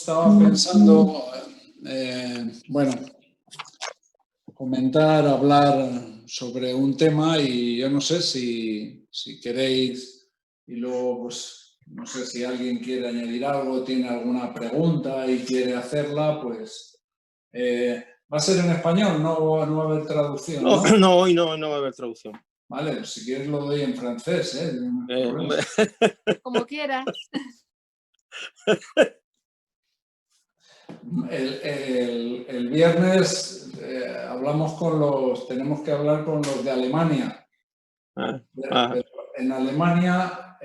estaba pensando, bueno, comentar, hablar sobre un tema y yo no sé si queréis y luego, pues, no sé si alguien quiere añadir algo, tiene alguna pregunta y quiere hacerla, pues va a ser en español, no va a haber traducción, ¿no? No, hoy no va a haber traducción. Vale, pues si quieres lo doy en francés, no hay problema. Como quieras. El viernes tenemos que hablar con los de Alemania. Pero en Alemania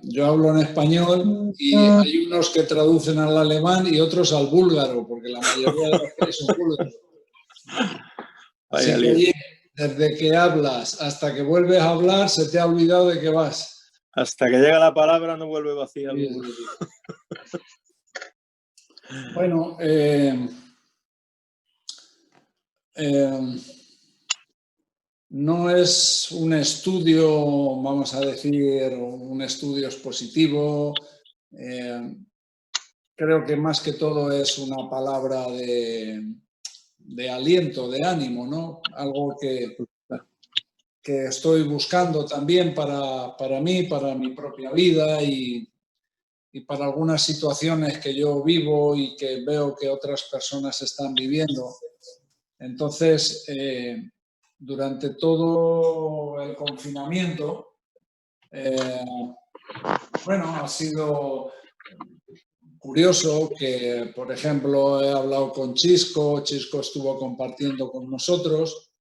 yo hablo en español y hay unos que traducen al alemán y otros al búlgaro, porque la mayoría de los que hay son búlgaros. Así que, oye, desde que hablas hasta que vuelves a hablar, se te ha olvidado de qué vas. Hasta que llega la palabra no vuelve vacía. Bueno, no es un estudio, vamos a decir, un estudio expositivo. Creo que más que todo es una palabra de aliento, de ánimo, ¿no? Algo que estoy buscando también para mí, para mi propia vida y para algunas situaciones que yo vivo y que veo que otras personas están viviendo. Entonces, durante todo el confinamiento, bueno, ha sido curioso que, por ejemplo, he hablado con Chisco estuvo compartiendo con nosotros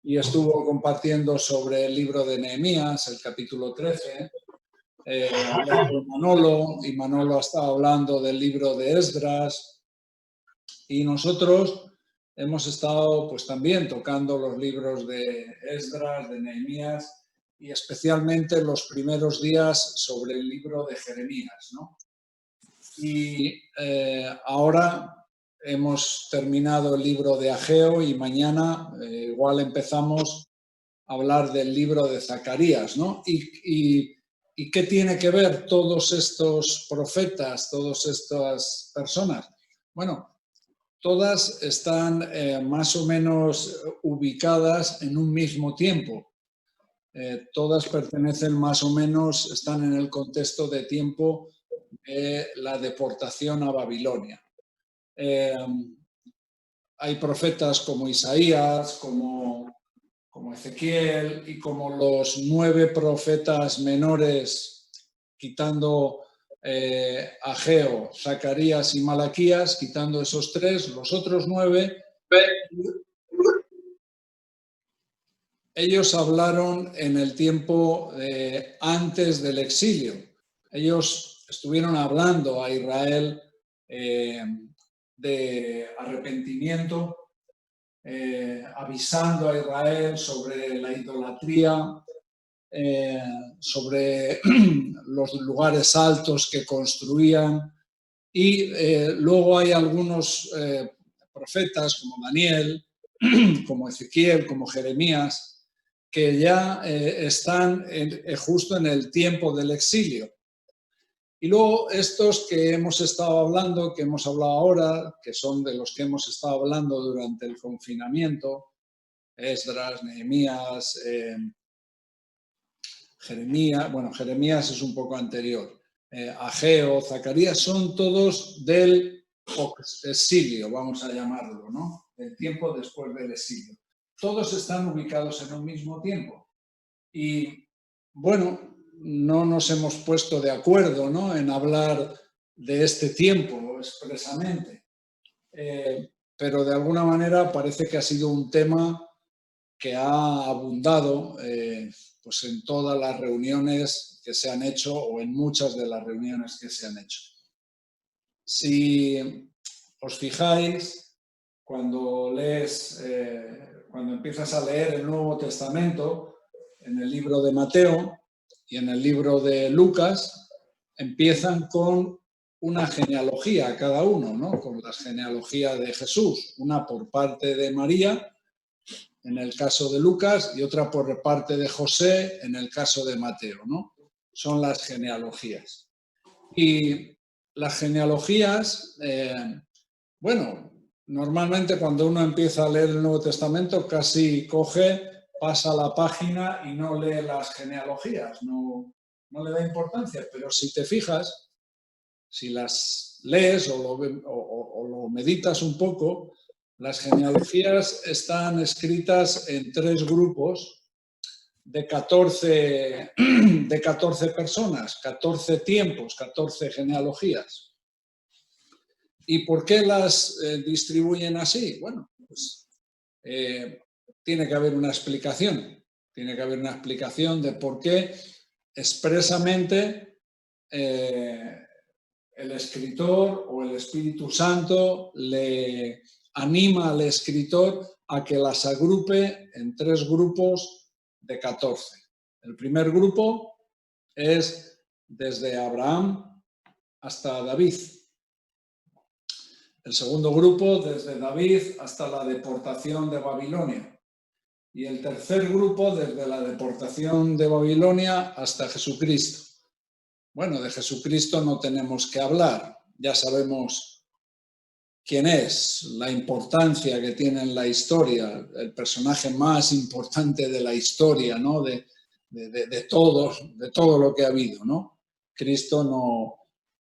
y estuvo compartiendo sobre el libro de Nehemías, el capítulo 13. Hablé con Manolo y Manolo ha estado hablando del libro de Esdras y nosotros hemos estado pues también tocando los libros de Esdras, de Nehemías y especialmente los primeros días sobre el libro de Jeremías, ¿no? Y ahora hemos terminado el libro de Ageo y mañana igual empezamos a hablar del libro de Zacarías, ¿no? ¿Y qué tiene que ver todos estos profetas, todas estas personas? Bueno, todas están más o menos ubicadas en un mismo tiempo. Todas pertenecen más o menos, están en el contexto de tiempo de la deportación a Babilonia. Hay profetas como Isaías, como Ezequiel y como los 9 profetas menores, quitando Ageo, Zacarías y Malaquías, quitando esos 3, los otros 9, ellos hablaron en el tiempo antes del exilio. Ellos estuvieron hablando a Israel de arrepentimiento, avisando a Israel sobre la idolatría, sobre los lugares altos que construían. Y luego hay algunos profetas como Daniel, como Ezequiel, como Jeremías, que ya están justo en el tiempo del exilio. Y luego estos que hemos estado hablando, que hemos hablado ahora, que son de los que hemos estado hablando durante el confinamiento, Esdras, Nehemías, Jeremías, bueno, Jeremías es un poco anterior, Ageo, Zacarías, son todos del exilio, vamos a llamarlo, ¿no? El tiempo después del exilio. Todos están ubicados en un mismo tiempo. Y, bueno, no nos hemos puesto de acuerdo, ¿no?, en hablar de este tiempo expresamente. Pero de alguna manera parece que ha sido un tema que ha abundado pues en todas las reuniones que se han hecho o en muchas de las reuniones que se han hecho. Si os fijáis, cuando empiezas a leer el Nuevo Testamento, en el libro de Mateo y en el libro de Lucas, empiezan con una genealogía cada uno, ¿no? Con la genealogía de Jesús, una por parte de María, en el caso de Lucas, y otra por parte de José, en el caso de Mateo, ¿no? Son las genealogías. Y las genealogías, bueno, normalmente cuando uno empieza a leer el Nuevo Testamento casi pasa la página y no lee las genealogías, no le da importancia, pero si te fijas, si las lees o lo meditas un poco, las genealogías están escritas en 3 grupos de 14 personas, 14 tiempos, 14 genealogías. ¿Y por qué las distribuyen así? Bueno, pues tiene que haber una explicación. Tiene que haber una explicación de por qué expresamente el escritor o el Espíritu Santo le anima al escritor a que las agrupe en 3 grupos de 14. El primer grupo es desde Abraham hasta David. El segundo grupo desde David hasta la deportación de Babilonia. Y el tercer grupo desde la deportación de Babilonia hasta Jesucristo. Bueno, de Jesucristo no tenemos que hablar, ya sabemos quién es, la importancia que tiene en la historia, el personaje más importante de la historia, ¿no? de todo lo que ha habido, ¿no? Cristo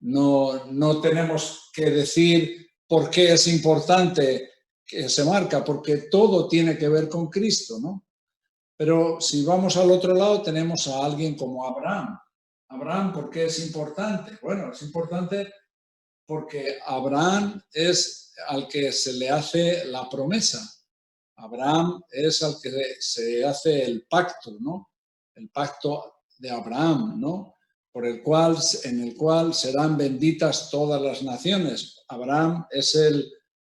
no tenemos que decir por qué es importante que se marca, porque todo tiene que ver con Cristo, ¿no? Pero si vamos al otro lado tenemos a alguien como Abraham. Abraham, ¿por qué es importante? Bueno, es importante porque Abraham es al que se le hace la promesa. Abraham es al que se hace el pacto, ¿no? El pacto de Abraham, ¿no? En el cual serán benditas todas las naciones. Abraham es el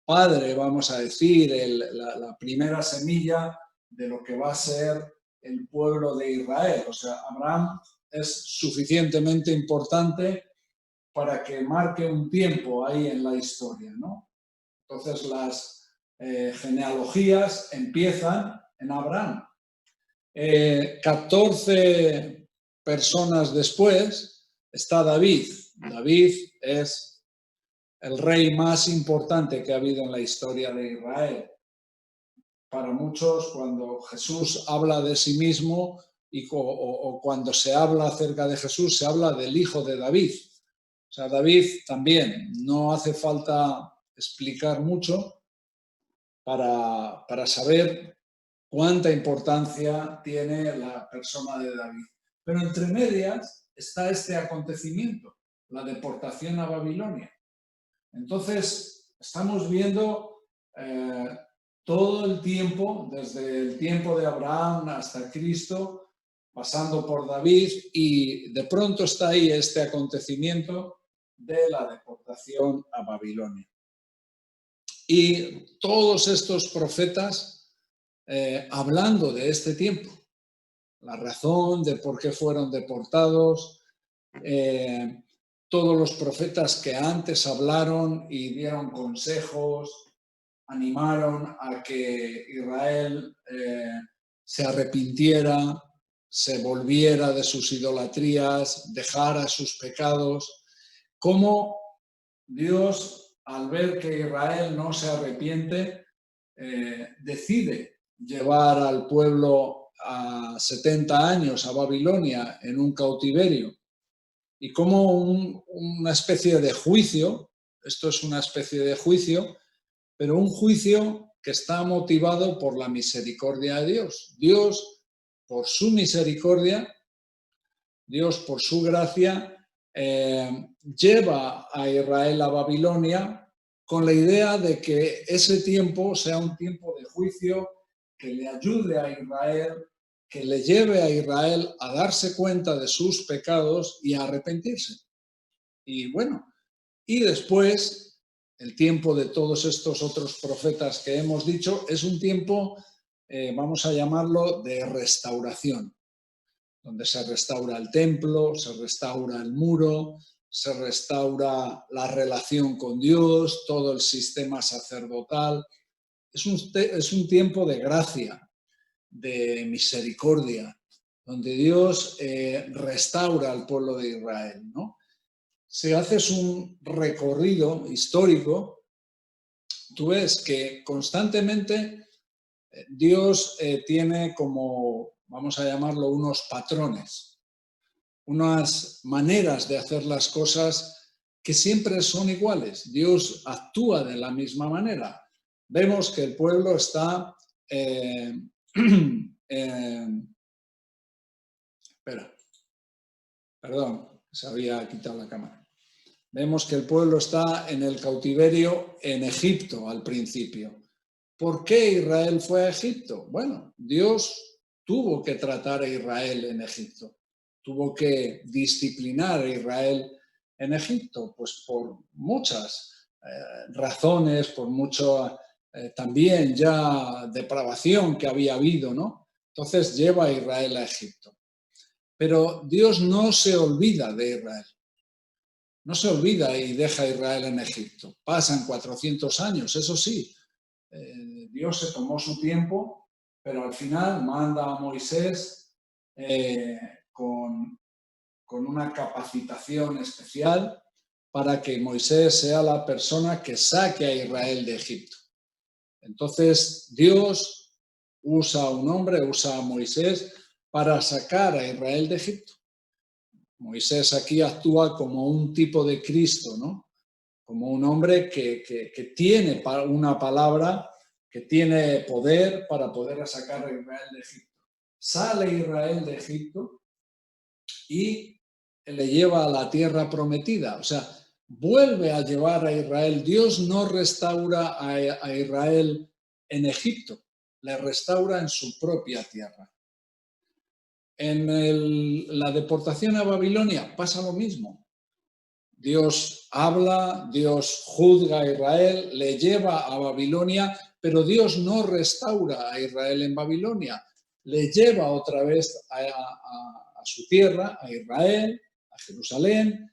padre, vamos a decir, la primera semilla de lo que va a ser el pueblo de Israel. O sea, Abraham es suficientemente importante para que marque un tiempo ahí en la historia, ¿no? Entonces las genealogías empiezan en Abraham. 14 personas después está David. David es el rey más importante que ha habido en la historia de Israel. Para muchos, cuando Jesús habla de sí mismo o cuando se habla acerca de Jesús, se habla del hijo de David. O sea, David también, no hace falta explicar mucho para saber cuánta importancia tiene la persona de David. Pero entre medias está este acontecimiento, la deportación a Babilonia. Entonces, estamos viendo todo el tiempo, desde el tiempo de Abraham hasta Cristo, pasando por David, y de pronto está ahí este acontecimiento de la deportación a Babilonia. Y todos estos profetas hablando de este tiempo, la razón de por qué fueron deportados, todos los profetas que antes hablaron y dieron consejos, animaron a que Israel se arrepintiera, se volviera de sus idolatrías, dejara sus pecados. Cómo Dios, al ver que Israel no se arrepiente, decide llevar al pueblo a 70 años a Babilonia en un cautiverio. Y como una especie de juicio, esto es una especie de juicio, pero un juicio que está motivado por la misericordia de Dios. Dios, por su misericordia, Dios, por su gracia, lleva a Israel a Babilonia con la idea de que ese tiempo sea un tiempo de juicio que le ayude a Israel, que le lleve a Israel a darse cuenta de sus pecados y a arrepentirse. Y bueno, y después, el tiempo de todos estos otros profetas que hemos dicho es un tiempo, vamos a llamarlo, de restauración, donde se restaura el templo, se restaura el muro, se restaura la relación con Dios, todo el sistema sacerdotal. Es un tiempo de gracia, de misericordia, donde Dios restaura al pueblo de Israel, ¿no? si haces un recorrido histórico, tú ves que constantemente Dios tiene como, vamos a llamarlo, unos patrones, unas maneras de hacer las cosas que siempre son iguales. Dios actúa de la misma manera. Vemos que el pueblo está... espera, perdón, se había quitado la cámara. Vemos que el pueblo está en el cautiverio en Egipto al principio. ¿Por qué Israel fue a Egipto? Bueno, Dios tuvo que tratar a Israel en Egipto, tuvo que disciplinar a Israel en Egipto, pues por muchas razones, por mucho también ya depravación que había habido, ¿no? Entonces lleva a Israel a Egipto. Pero Dios no se olvida de Israel. No se olvida y deja a Israel en Egipto. Pasan 400 años, eso sí. Dios se tomó su tiempo, pero al final manda a Moisés con una capacitación especial para que Moisés sea la persona que saque a Israel de Egipto. Entonces Dios usa a un hombre, usa a Moisés para sacar a Israel de Egipto. Moisés aquí actúa como un tipo de Cristo, ¿no? Como un hombre que tiene una palabra, que tiene poder para poder sacar a Israel de Egipto. Sale Israel de Egipto y le lleva a la tierra prometida. O sea, vuelve a llevar a Israel. Dios no restaura a Israel en Egipto, le restaura en su propia tierra. En la deportación a Babilonia pasa lo mismo. Dios habla, Dios juzga a Israel, le lleva a Babilonia, pero Dios no restaura a Israel en Babilonia. Le lleva otra vez a su tierra, a Israel, a Jerusalén,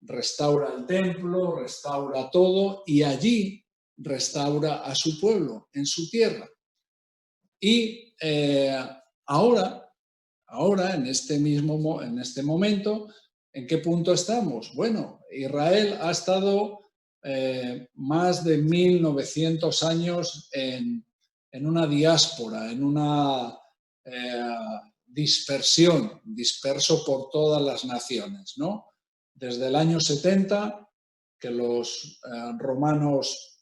restaura el templo, restaura todo y allí restaura a su pueblo, en su tierra. Y ahora, en este momento, ¿en qué punto estamos? Bueno, Israel ha estado más de 1900 años en una diáspora, en una disperso por todas las naciones, ¿no? Desde el año 70, que los romanos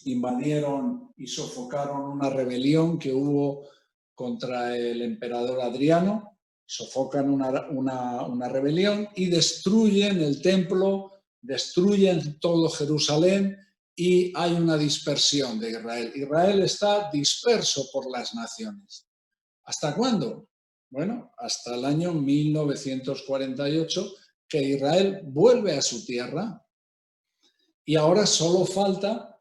invadieron y sofocaron una rebelión que hubo contra el emperador Adriano, sofocan una rebelión y destruyen el templo, destruyen todo Jerusalén y hay una dispersión de Israel. Israel está disperso por las naciones. ¿Hasta cuándo? Bueno, hasta el año 1948, que Israel vuelve a su tierra y ahora solo falta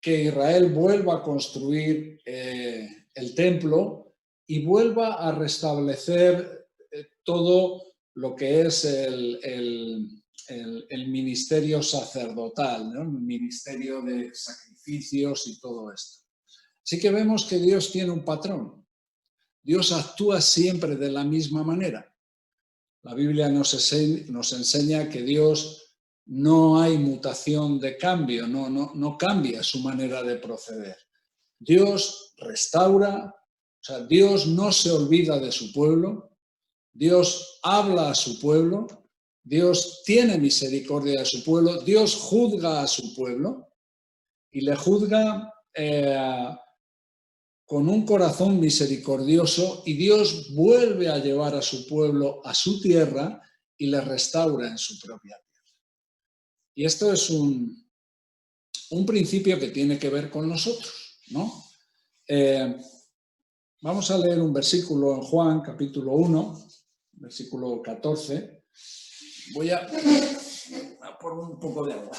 que Israel vuelva a construir el templo y vuelva a restablecer todo lo que es el ministerio sacerdotal, ¿no? El ministerio de sacrificios y todo esto. Así que vemos que Dios tiene un patrón. Dios actúa siempre de la misma manera. La Biblia nos enseña que Dios no hay mutación de cambio, no cambia su manera de proceder. Dios restaura, o sea, Dios no se olvida de su pueblo, Dios habla a su pueblo, Dios tiene misericordia de su pueblo, Dios juzga a su pueblo y le juzga con un corazón misericordioso y Dios vuelve a llevar a su pueblo a su tierra y le restaura en su propia tierra. Y esto es un principio que tiene que ver con nosotros, ¿no? Vamos a leer un versículo en Juan, capítulo 1, versículo 14. Voy a poner un poco de agua.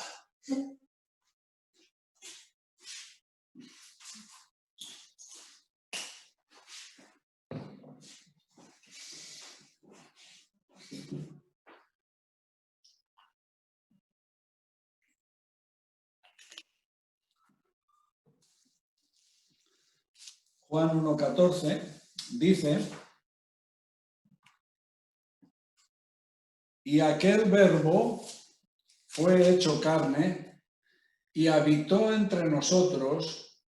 Juan 1,14 dice: y aquel verbo fue hecho carne y habitó entre nosotros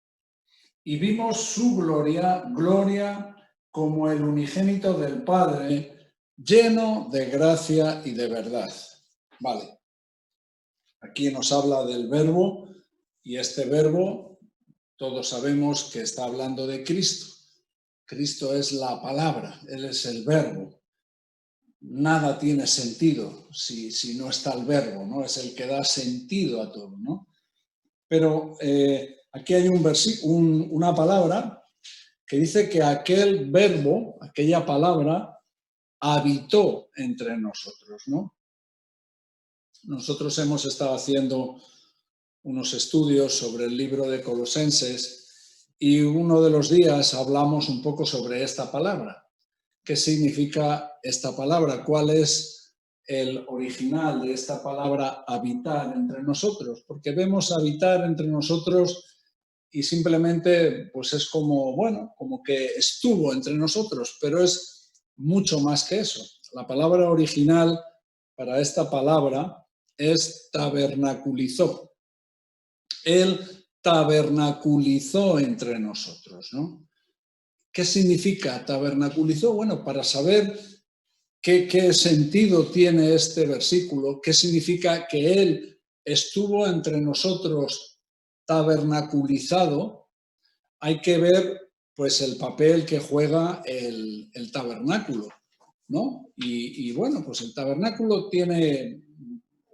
y vimos su gloria, gloria como el unigénito del Padre, lleno de gracia y de verdad. Vale. Aquí nos habla del verbo y este verbo todos sabemos que está hablando de Cristo. Cristo es la palabra, Él es el verbo. Nada tiene sentido si no está el verbo, ¿no? Es el que da sentido a todo, ¿no? Pero aquí hay una palabra que dice que aquel verbo, aquella palabra, habitó entre nosotros, ¿no? Nosotros hemos estado haciendo unos estudios sobre el libro de Colosenses y uno de los días hablamos un poco sobre esta palabra. ¿Qué significa esta palabra? ¿Cuál es el original de esta palabra habitar entre nosotros? Porque vemos habitar entre nosotros y simplemente pues es como, bueno, como que estuvo entre nosotros, pero es mucho más que eso. La palabra original para esta palabra es tabernaculizó. Él tabernaculizó entre nosotros, ¿no? ¿Qué significa tabernaculizó? Bueno, para saber qué sentido tiene este versículo, qué significa que Él estuvo entre nosotros tabernaculizado, hay que ver pues el papel que juega el tabernáculo, ¿no? Y bueno, pues el tabernáculo tiene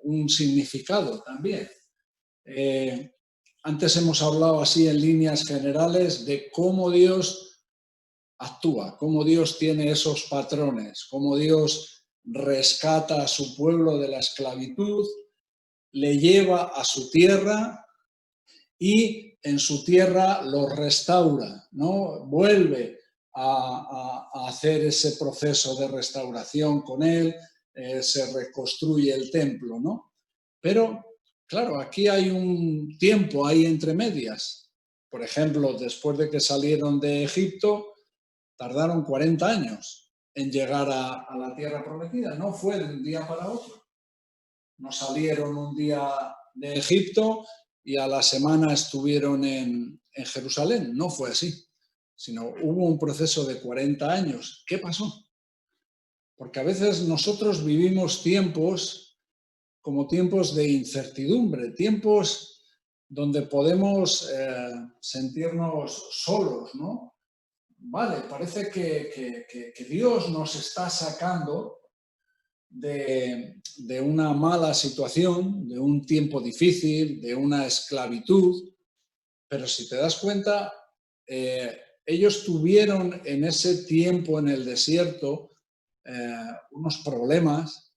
un significado también. Antes hemos hablado así en líneas generales de cómo Dios actúa, cómo Dios tiene esos patrones, cómo Dios rescata a su pueblo de la esclavitud, le lleva a su tierra y en su tierra lo restaura, ¿no? Vuelve a hacer ese proceso de restauración con él, se reconstruye el templo, ¿no? Pero, claro, aquí hay un tiempo ahí entre medias. Por ejemplo, después de que salieron de Egipto, tardaron 40 años en llegar a la tierra prometida. No fue de un día para otro. No salieron un día de Egipto y a la semana estuvieron en Jerusalén. No fue así, sino hubo un proceso de 40 años. ¿Qué pasó? Porque a veces nosotros vivimos tiempos como tiempos de incertidumbre, tiempos donde podemos sentirnos solos, ¿no? Vale, parece que Dios nos está sacando de una mala situación, de un tiempo difícil, de una esclavitud, pero si te das cuenta, ellos tuvieron en ese tiempo en el desierto unos problemas,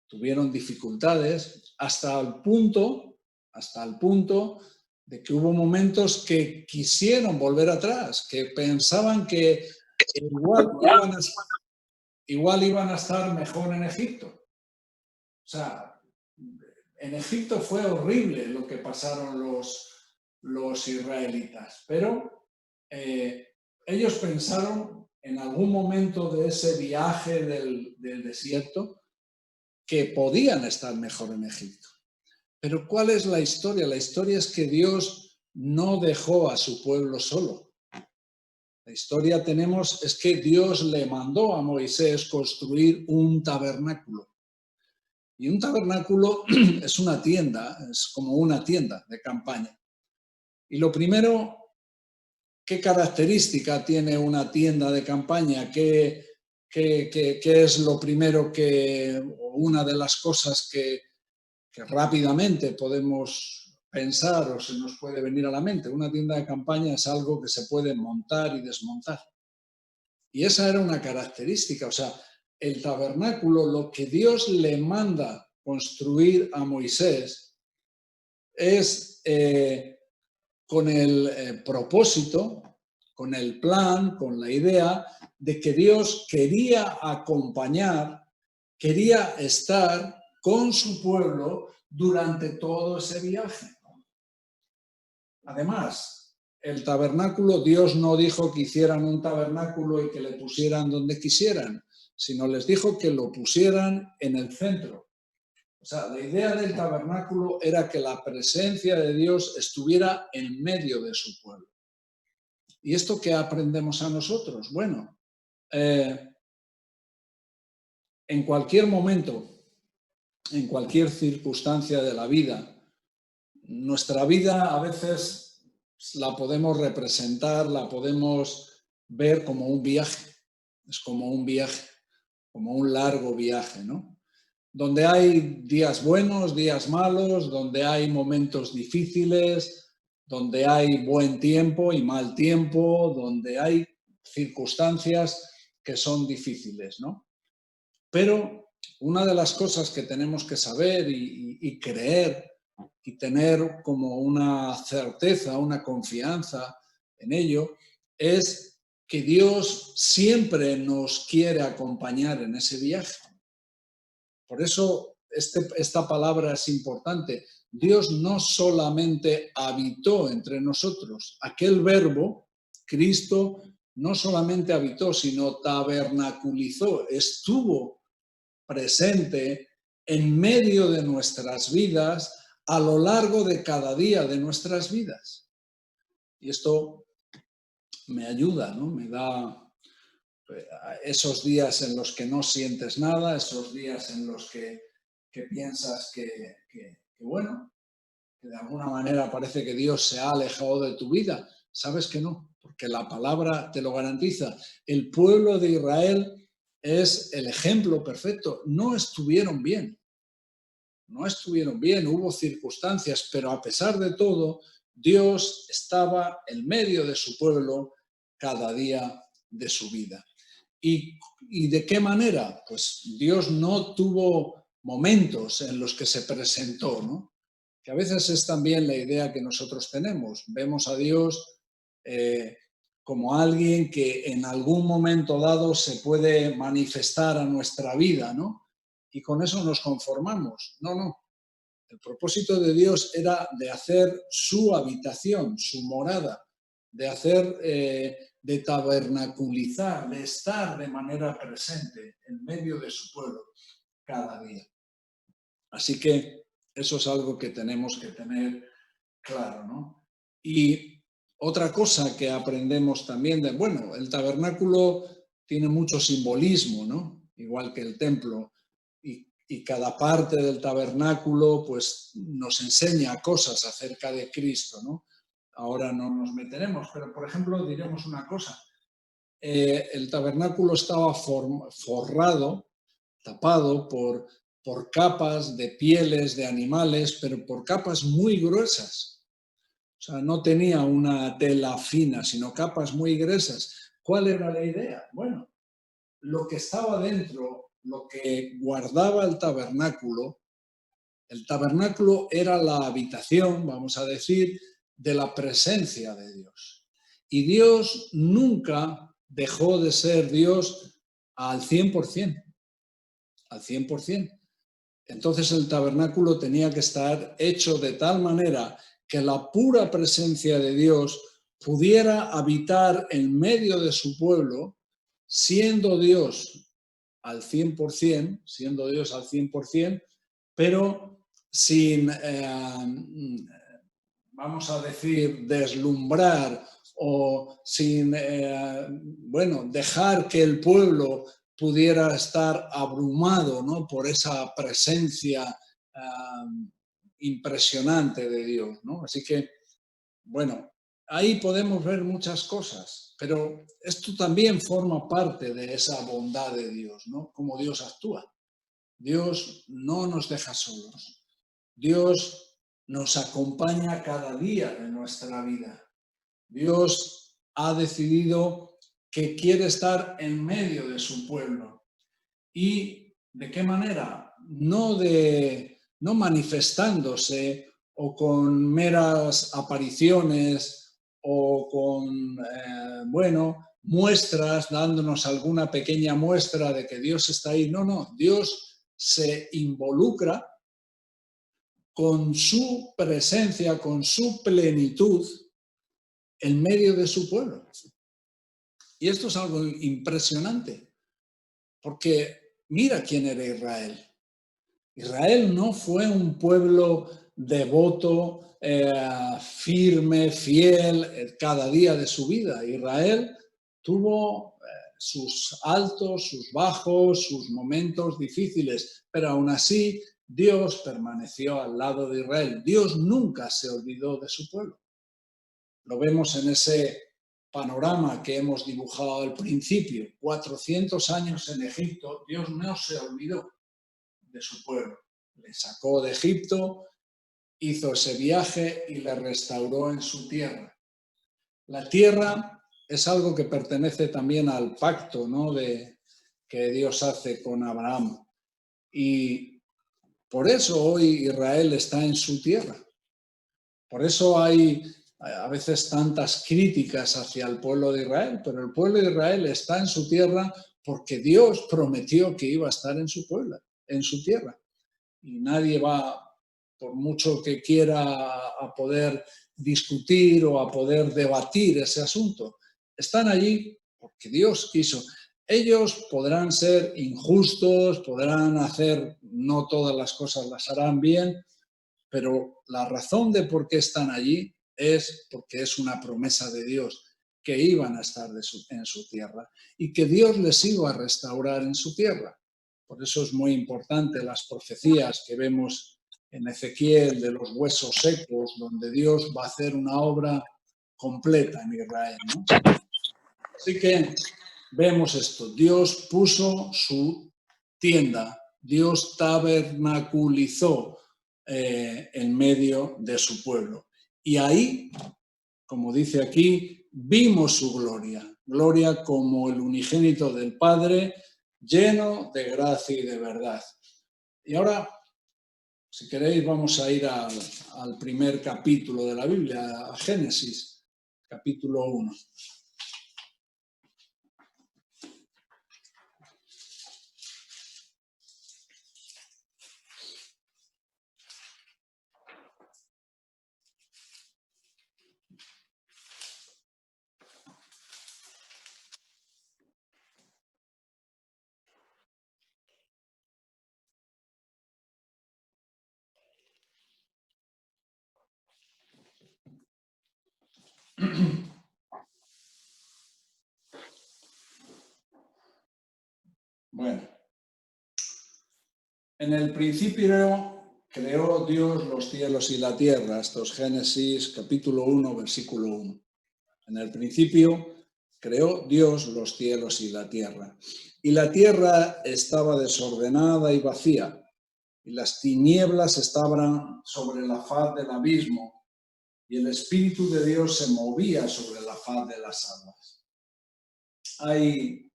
tuvieron dificultades, hasta el punto de que hubo momentos que quisieron volver atrás, que pensaban que igual iban a estar mejor en Egipto. O sea, en Egipto fue horrible lo que pasaron los israelitas, pero ellos pensaron en algún momento de ese viaje del desierto que podían estar mejor en Egipto. Pero ¿cuál es la historia? La historia es que Dios no dejó a su pueblo solo. La historia es que Dios le mandó a Moisés construir un tabernáculo. Y un tabernáculo es una tienda, es como una tienda de campaña. Y lo primero, ¿qué característica tiene una tienda de campaña? ¿Qué es lo primero una de las cosas que rápidamente podemos pensar o se nos puede venir a la mente? Una tienda de campaña es algo que se puede montar y desmontar. Y esa era una característica, o sea, el tabernáculo, lo que Dios le manda construir a Moisés es con el propósito, con el plan, con la idea de que Dios quería acompañar, quería estar con su pueblo durante todo ese viaje. Además, el tabernáculo, Dios no dijo que hicieran un tabernáculo y que le pusieran donde quisieran. sino les dijo que lo pusieran en el centro. O sea, la idea del tabernáculo era que la presencia de Dios estuviera en medio de su pueblo. ¿Y esto qué aprendemos a nosotros? Bueno, en cualquier momento, en cualquier circunstancia de la vida, nuestra vida a veces la podemos representar, la podemos ver como un viaje. Es como un viaje, como un largo viaje, ¿no? Donde hay días buenos, días malos, donde hay momentos difíciles, donde hay buen tiempo y mal tiempo, donde hay circunstancias que son difíciles, ¿no? Pero una de las cosas que tenemos que saber y creer y tener como una certeza, una confianza en ello, es que Dios siempre nos quiere acompañar en ese viaje. Por eso esta palabra es importante. Dios no solamente habitó entre nosotros. Aquel verbo, Cristo, no solamente habitó, sino tabernaculizó, estuvo presente en medio de nuestras vidas a lo largo de cada día de nuestras vidas. Y esto me ayuda, ¿no? Me da esos días en los que no sientes nada, esos días en los que piensas que bueno, que de alguna manera parece que Dios se ha alejado de tu vida. Sabes que no, porque la palabra te lo garantiza. El pueblo de Israel es el ejemplo perfecto. No estuvieron bien, hubo circunstancias, pero a pesar de todo, Dios estaba en medio de su pueblo cada día de su vida. ¿Y de qué manera? Pues Dios no tuvo momentos en los que se presentó, ¿no? Que a veces es también la idea que nosotros tenemos. Vemos a Dios como alguien que en algún momento dado se puede manifestar a nuestra vida, ¿no? Y con eso nos conformamos. No. El propósito de Dios era de hacer su habitación, su morada, de hacer, de tabernaculizar, de estar de manera presente en medio de su pueblo cada día. Así que eso es algo que tenemos que tener claro, ¿no? Y otra cosa que aprendemos también el tabernáculo tiene mucho simbolismo, ¿no? Igual que el templo. Y cada parte del tabernáculo pues nos enseña cosas acerca de Cristo, ¿no? Ahora no nos meteremos, pero por ejemplo diremos una cosa. El tabernáculo estaba forrado, tapado por capas de pieles de animales, pero por capas muy gruesas. O sea, no tenía una tela fina, sino capas muy gruesas. ¿Cuál era la idea? Bueno, lo que estaba dentro, lo que guardaba el tabernáculo era la habitación, vamos a decir, de la presencia de Dios. Y Dios nunca dejó de ser Dios al 100%. Al 100%. Entonces el tabernáculo tenía que estar hecho de tal manera que la pura presencia de Dios pudiera habitar en medio de su pueblo, siendo Dios al 100%, pero sin, vamos a decir, deslumbrar o sin, dejar que el pueblo pudiera estar abrumado, ¿no? Por esa presencia impresionante de Dios, ¿no? Así que, bueno, ahí podemos ver muchas cosas, pero esto también forma parte de esa bondad de Dios, ¿no? Cómo Dios actúa. Dios no nos deja solos. Dios nos acompaña cada día de nuestra vida. Dios ha decidido que quiere estar en medio de su pueblo. ¿Y de qué manera? No manifestándose o con meras apariciones o con, muestras, dándonos alguna pequeña muestra de que Dios está ahí. No, Dios se involucra con su presencia, con su plenitud en medio de su pueblo. Y esto es algo impresionante, Porque mira quién era Israel. Israel no fue un pueblo devoto, firme, fiel, cada día de su vida. Israel tuvo sus altos, sus bajos, sus momentos difíciles, pero aún así Dios permaneció al lado de Israel. Dios nunca se olvidó de su pueblo. Lo vemos en ese panorama que hemos dibujado al principio. 400 años en Egipto, Dios no se olvidó de su pueblo. Le sacó de Egipto, hizo ese viaje y le restauró en su tierra. La tierra es algo que pertenece también al pacto, ¿no?, que Dios hace con Abraham. Y por eso hoy Israel está en su tierra. Por eso hay a veces tantas críticas hacia el pueblo de Israel, pero el pueblo de Israel está en su tierra porque Dios prometió que iba a estar en su pueblo, en su tierra. Y nadie va, por mucho que quiera, a poder discutir o a poder debatir ese asunto. Están allí porque Dios quiso. Ellos podrán ser injustos, podrán hacer, no todas las cosas las harán bien, pero la razón de por qué están allí es porque es una promesa de Dios, que iban a estar en su tierra y que Dios les iba a restaurar en su tierra. Por eso es muy importante las profecías que vemos en Ezequiel de los huesos secos, donde Dios va a hacer una obra completa en Israel, ¿no? Así que vemos esto. Dios puso su tienda, Dios tabernaculizó en medio de su pueblo. Y ahí, como dice aquí, vimos su gloria, gloria como el unigénito del Padre, lleno de gracia y de verdad. Y ahora, si queréis, vamos a ir al primer capítulo de la Biblia, a Génesis, capítulo 1. Bueno, en el principio creó Dios los cielos y la tierra. Esto es Génesis capítulo 1, versículo 1. En el principio creó Dios los cielos y la tierra. Y la tierra estaba desordenada y vacía, y las tinieblas estaban sobre la faz del abismo, y el Espíritu de Dios se movía sobre la faz de las aguas. Hay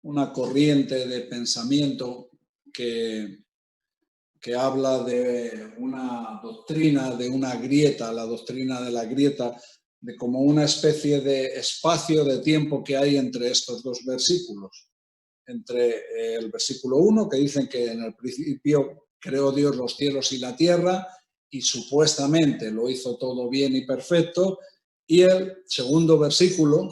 una corriente de pensamiento que habla de una doctrina, de una grieta, la doctrina de la grieta, de como una especie de espacio de tiempo que hay entre estos dos versículos. Entre el versículo 1, que dicen que en el principio creó Dios los cielos y la tierra y supuestamente lo hizo todo bien y perfecto, y el segundo versículo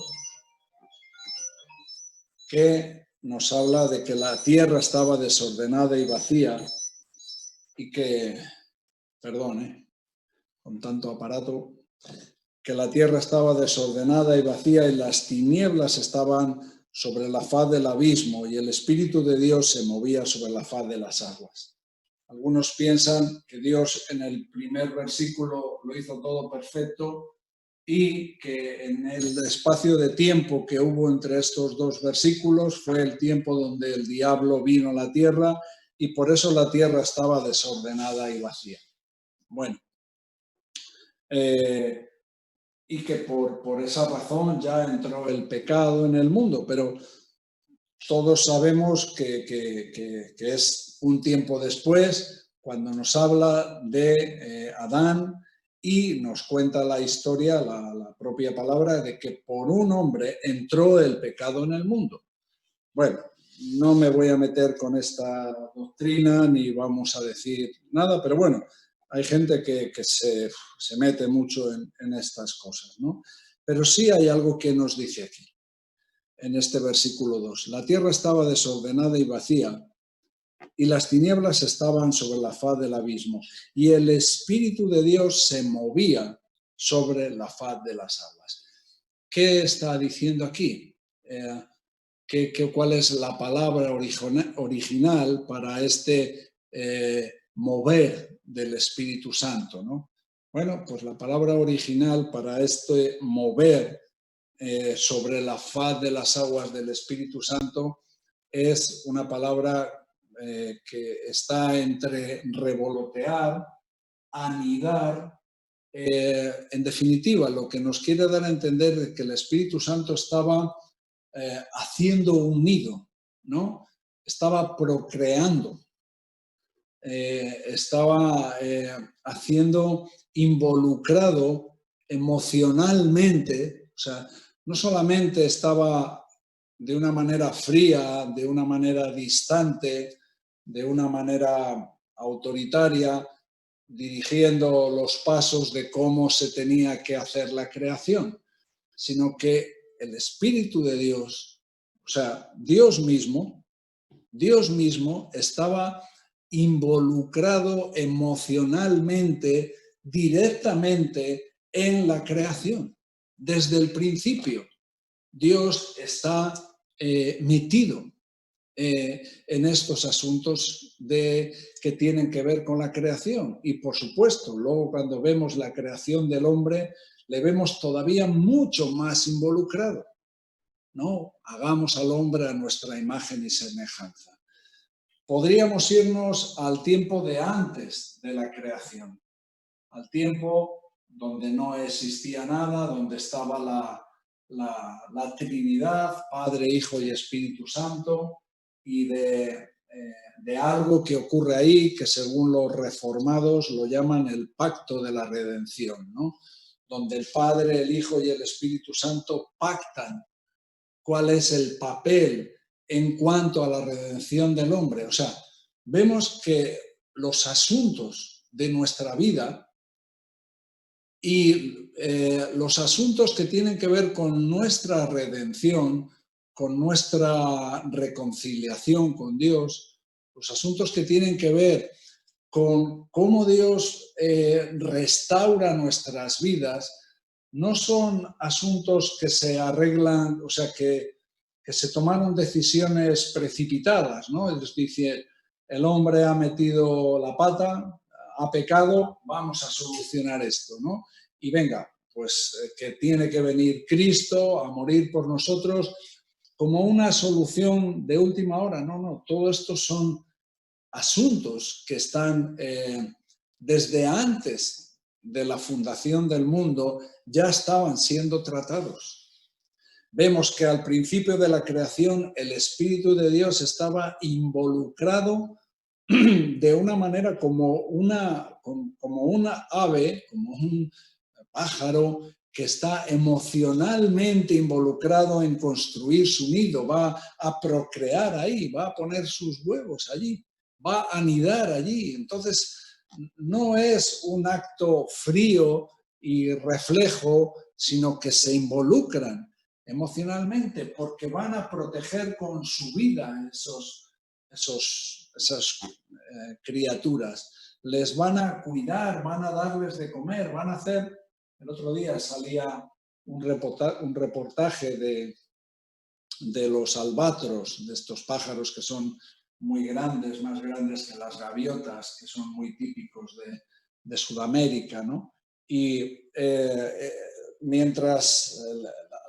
que nos habla de que la tierra estaba desordenada y vacía y que, con tanto aparato, que la tierra estaba desordenada y vacía y las tinieblas estaban sobre la faz del abismo y el Espíritu de Dios se movía sobre la faz de las aguas. Algunos piensan que Dios en el primer versículo lo hizo todo perfecto y que en el espacio de tiempo que hubo entre estos dos versículos fue el tiempo donde el diablo vino a la tierra y por eso la tierra estaba desordenada y vacía. Bueno, y que por esa razón ya entró el pecado en el mundo, pero todos sabemos que es un tiempo después cuando nos habla de Adán y nos cuenta la historia, la propia palabra, de que por un hombre entró el pecado en el mundo. Bueno, no me voy a meter con esta doctrina ni vamos a decir nada, pero bueno, hay gente que se mete mucho en estas cosas, ¿no? Pero sí hay algo que nos dice aquí. en este versículo 2. La tierra estaba desordenada y vacía, y las tinieblas estaban sobre la faz del abismo, y el Espíritu de Dios se movía sobre la faz de las aguas. ¿Qué está diciendo aquí? ¿Cuál es la palabra original para este mover del Espíritu Santo, ¿no? Bueno, pues la palabra original para este mover sobre la faz de las aguas del Espíritu Santo es una palabra que está entre revolotear, anidar. En definitiva, lo que nos quiere dar a entender es que el Espíritu Santo estaba haciendo un nido, ¿no? Estaba procreando, estaba haciendo, involucrado emocionalmente, o sea, no solamente estaba de una manera fría, de una manera distante, de una manera autoritaria, dirigiendo los pasos de cómo se tenía que hacer la creación, sino que el Espíritu de Dios, o sea, Dios mismo estaba involucrado emocionalmente, directamente en la creación. Desde el principio, Dios está metido en estos asuntos que tienen que ver con la creación. Y por supuesto, luego cuando vemos la creación del hombre, le vemos todavía mucho más involucrado, ¿no? Hagamos al hombre a nuestra imagen y semejanza. Podríamos irnos al tiempo de antes de la creación, al tiempo donde no existía nada, donde estaba la Trinidad, Padre, Hijo y Espíritu Santo, y de algo que ocurre ahí que según los reformados lo llaman el pacto de la redención, ¿no? Donde el Padre, el Hijo y el Espíritu Santo pactan cuál es el papel en cuanto a la redención del hombre. O sea, vemos que los asuntos de nuestra vida y los asuntos que tienen que ver con nuestra redención, con nuestra reconciliación con Dios, los asuntos que tienen que ver con cómo Dios restaura nuestras vidas, no son asuntos que se arreglan, o sea, que se tomaron decisiones precipitadas, ¿no? Es decir, el hombre ha metido la pata, ha pecado, vamos a solucionar esto, ¿no? Y venga, pues que tiene que venir Cristo a morir por nosotros como una solución de última hora. No, todo esto son asuntos que están desde antes de la fundación del mundo, ya estaban siendo tratados. Vemos que al principio de la creación el Espíritu de Dios estaba involucrado de una manera como una ave, como un pájaro que está emocionalmente involucrado en construir su nido, va a procrear ahí, va a poner sus huevos allí, va a anidar allí. Entonces, no es un acto frío y reflejo, sino que se involucran emocionalmente porque van a proteger con su vida esas criaturas. Les van a cuidar, van a darles de comer, van a hacer... El otro día salía un reportaje de los albatros, de estos pájaros que son muy grandes, más grandes que las gaviotas, que son muy típicos de Sudamérica, ¿no? Y mientras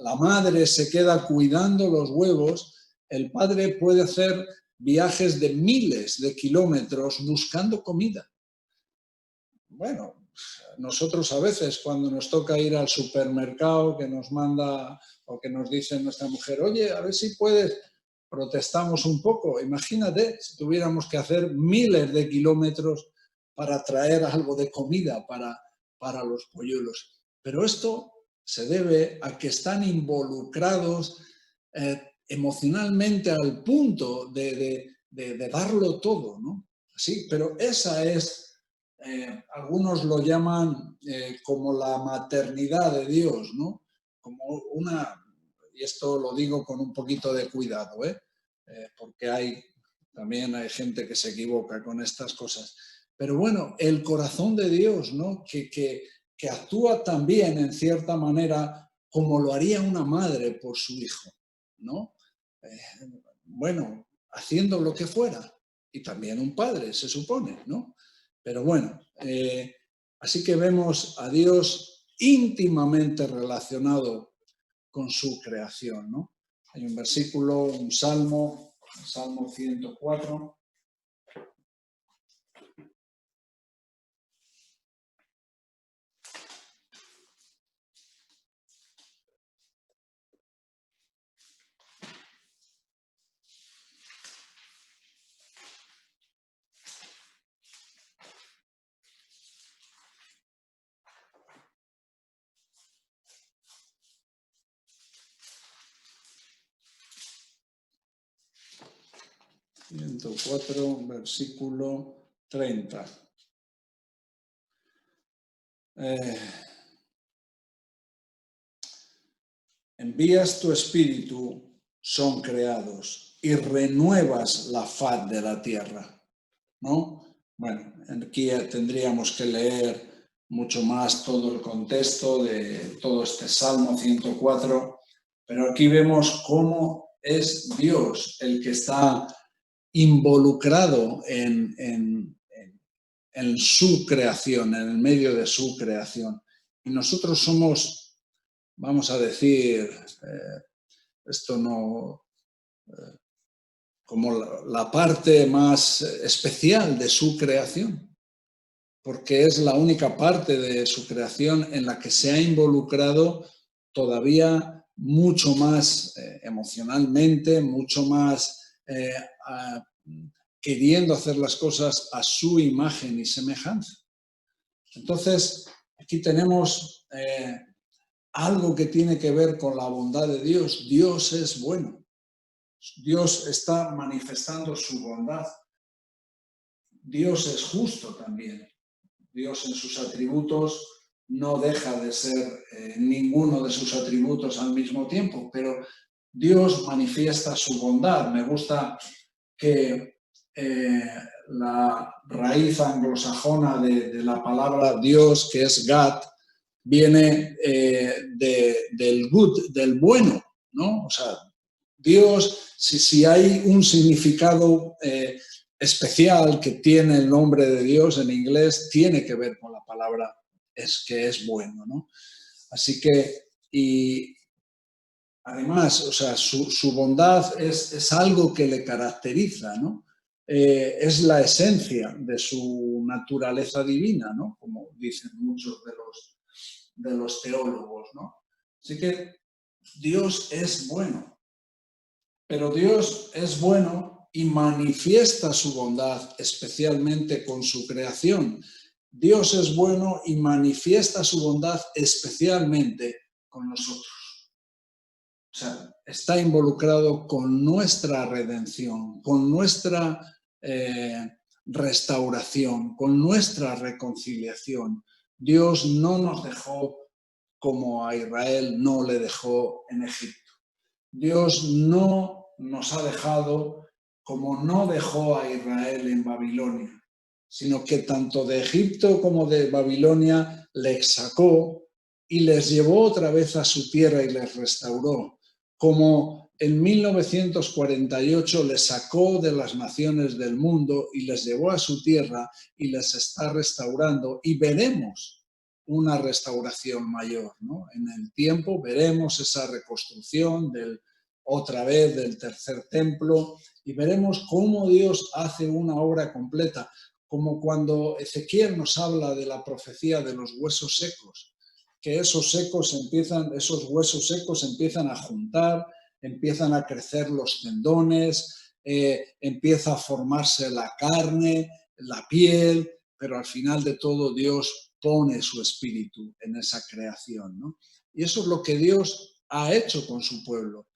la madre se queda cuidando los huevos, el padre puede hacer viajes de miles de kilómetros buscando comida. Bueno, nosotros a veces cuando nos toca ir al supermercado que nos manda o que nos dice nuestra mujer, oye, a ver si puedes, protestamos un poco. Imagínate si tuviéramos que hacer miles de kilómetros para traer algo de comida para los polluelos. Pero esto se debe a que están involucrados emocionalmente al punto de darlo todo, ¿no? Sí, pero esa es... algunos lo llaman como la maternidad de Dios, ¿no? Como una... y esto lo digo con un poquito de cuidado, porque también hay gente que se equivoca con estas cosas. Pero bueno, el corazón de Dios, ¿no? Que actúa también, en cierta manera, como lo haría una madre por su hijo, ¿no? Bueno, haciendo lo que fuera. Y también un padre, se supone, ¿no? Pero bueno, así que vemos a Dios íntimamente relacionado con su creación, ¿no? Hay un versículo, un salmo, el Salmo 104. 104, versículo 30. Envías tu espíritu, son creados, y renuevas la faz de la tierra, ¿no? Bueno, aquí tendríamos que leer mucho más todo el contexto de todo este Salmo 104, pero aquí vemos cómo es Dios el que está involucrado en su creación, en el medio de su creación. Y nosotros somos, vamos a decir, esto no, como la parte más especial de su creación, porque es la única parte de su creación en la que se ha involucrado todavía mucho más emocionalmente, mucho más queriendo hacer las cosas a su imagen y semejanza. Entonces, aquí tenemos algo que tiene que ver con la bondad de Dios. Dios es bueno. Dios está manifestando su bondad. Dios es justo también. Dios en sus atributos no deja de ser ninguno de sus atributos al mismo tiempo, pero Dios manifiesta su bondad. Me gusta que la raíz anglosajona de la palabra Dios, que es Gad, viene del good, del bueno, ¿no? O sea, Dios, si hay un significado especial que tiene el nombre de Dios en inglés, tiene que ver con la palabra que es bueno, ¿no? Así que, y además, o sea, su bondad es algo que le caracteriza, ¿no? Es la esencia de su naturaleza divina, ¿no? Como dicen muchos de los teólogos, ¿no? Así que Dios es bueno, pero Dios es bueno y manifiesta su bondad especialmente con su creación. Dios es bueno y manifiesta su bondad especialmente con nosotros. O sea, está involucrado con nuestra redención, con nuestra restauración, con nuestra reconciliación. Dios no nos dejó como a Israel no le dejó en Egipto. Dios no nos ha dejado como no dejó a Israel en Babilonia, sino que tanto de Egipto como de Babilonia les sacó y les llevó otra vez a su tierra y les restauró. Como en 1948 les sacó de las naciones del mundo y les llevó a su tierra y les está restaurando, y veremos una restauración mayor, ¿no? En el tiempo veremos esa reconstrucción otra vez del tercer templo y veremos cómo Dios hace una obra completa, como cuando Ezequiel nos habla de la profecía de los huesos secos, que esos huesos secos empiezan a juntar, empiezan a crecer los tendones, empieza a formarse la carne, la piel, pero al final de todo Dios pone su espíritu en esa creación, ¿no? Y eso es lo que Dios ha hecho con su pueblo.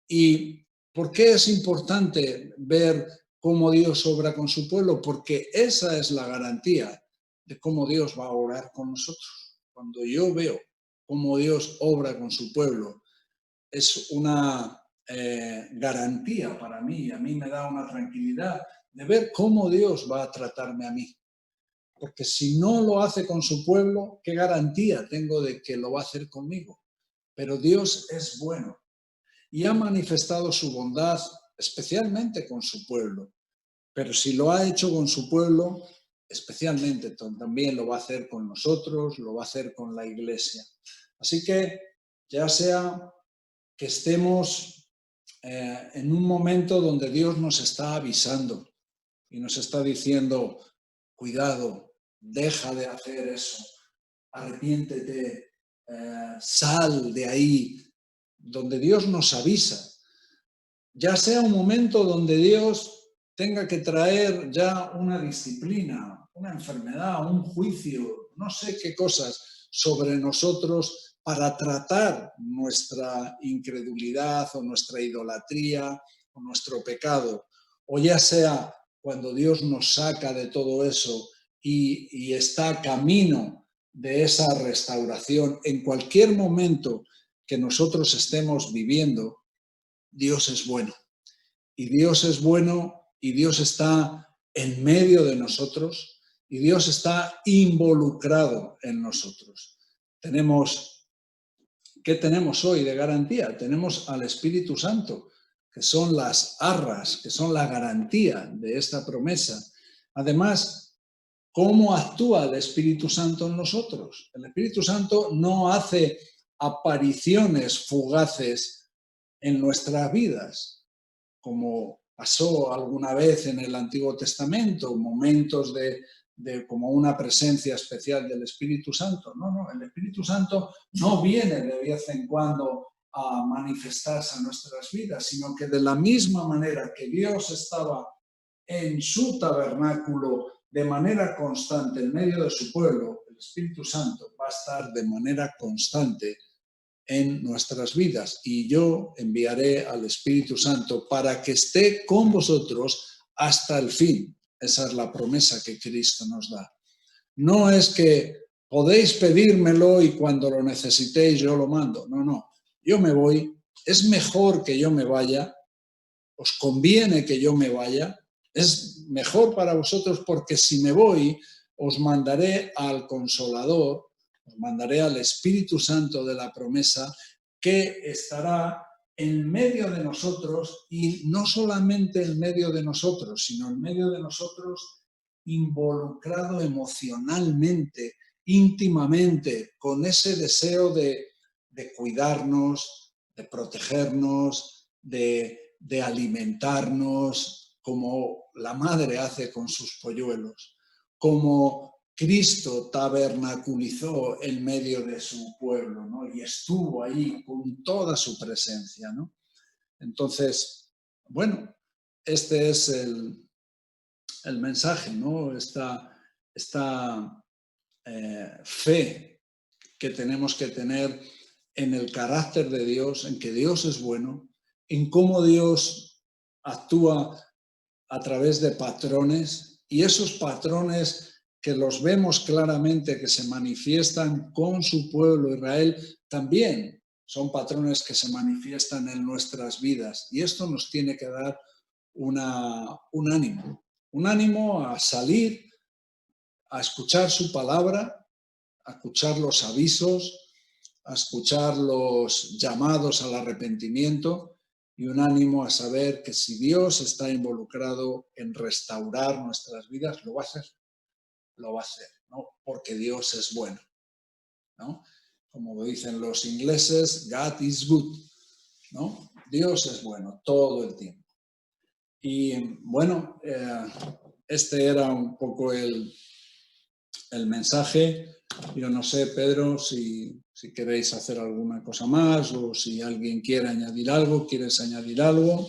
¿Y por qué es importante ver cómo Dios obra con su pueblo? Porque esa es la garantía de cómo Dios va a obrar con nosotros. Cuando yo veo cómo Dios obra con su pueblo, es una garantía para mí. A mí me da una tranquilidad de ver cómo Dios va a tratarme a mí. Porque si no lo hace con su pueblo, ¿qué garantía tengo de que lo va a hacer conmigo? Pero Dios es bueno y ha manifestado su bondad especialmente con su pueblo. Pero si lo ha hecho con su pueblo, especialmente también lo va a hacer con nosotros, lo va a hacer con la iglesia. Así que ya sea que estemos en un momento donde Dios nos está avisando y nos está diciendo, cuidado, deja de hacer eso, arrepiéntete, sal de ahí, donde Dios nos avisa. Ya sea un momento donde Dios tenga que traer ya una disciplina, una enfermedad, un juicio, no sé qué cosas sobre nosotros para tratar nuestra incredulidad o nuestra idolatría o nuestro pecado. O ya sea cuando Dios nos saca de todo eso y está camino de esa restauración, en cualquier momento que nosotros estemos viviendo, Dios es bueno. Y Dios es bueno y Dios está en medio de nosotros y Dios está involucrado en nosotros. ¿Qué tenemos hoy de garantía? Tenemos al Espíritu Santo, que son las arras, que son la garantía de esta promesa. Además, ¿cómo actúa el Espíritu Santo en nosotros? El Espíritu Santo no hace apariciones fugaces en nuestras vidas, como pasó alguna vez en el Antiguo Testamento, momentos de como una presencia especial del Espíritu Santo. No, el Espíritu Santo no viene de vez en cuando a manifestarse en nuestras vidas, sino que de la misma manera que Dios estaba en su tabernáculo de manera constante en medio de su pueblo, el Espíritu Santo va a estar de manera constante en nuestras vidas, y yo enviaré al Espíritu Santo para que esté con vosotros hasta el fin. Esa es la promesa que Cristo nos da. No es que podéis pedírmelo y cuando lo necesitéis yo lo mando. No. Yo me voy. Es mejor que yo me vaya. Os conviene que yo me vaya. Es mejor para vosotros porque si me voy, os mandaré al Consolador, os mandaré al Espíritu Santo de la promesa, que estará en medio de nosotros, y no solamente en medio de nosotros, sino en medio de nosotros involucrado emocionalmente, íntimamente, con ese deseo de cuidarnos, de protegernos, de alimentarnos, como la madre hace con sus polluelos, como Cristo tabernaculizó en medio de su pueblo, ¿no? Y estuvo ahí con toda su presencia, ¿no? Entonces, bueno, este es el mensaje, ¿no? Esta fe que tenemos que tener en el carácter de Dios, en que Dios es bueno, en cómo Dios actúa a través de patrones, y esos patrones que los vemos claramente que se manifiestan con su pueblo Israel, también son patrones que se manifiestan en nuestras vidas, y esto nos tiene que dar un ánimo a salir, a escuchar su palabra, a escuchar los avisos, a escuchar los llamados al arrepentimiento, y un ánimo a saber que si Dios está involucrado en restaurar nuestras vidas, lo va a hacer, ¿no? Porque Dios es bueno, ¿no? Como dicen los ingleses, God is good, ¿no? Dios es bueno todo el tiempo. Y bueno, este era un poco el mensaje. Yo no sé, Pedro, si queréis hacer alguna cosa más o si alguien quiere añadir algo, ¿quieres añadir algo?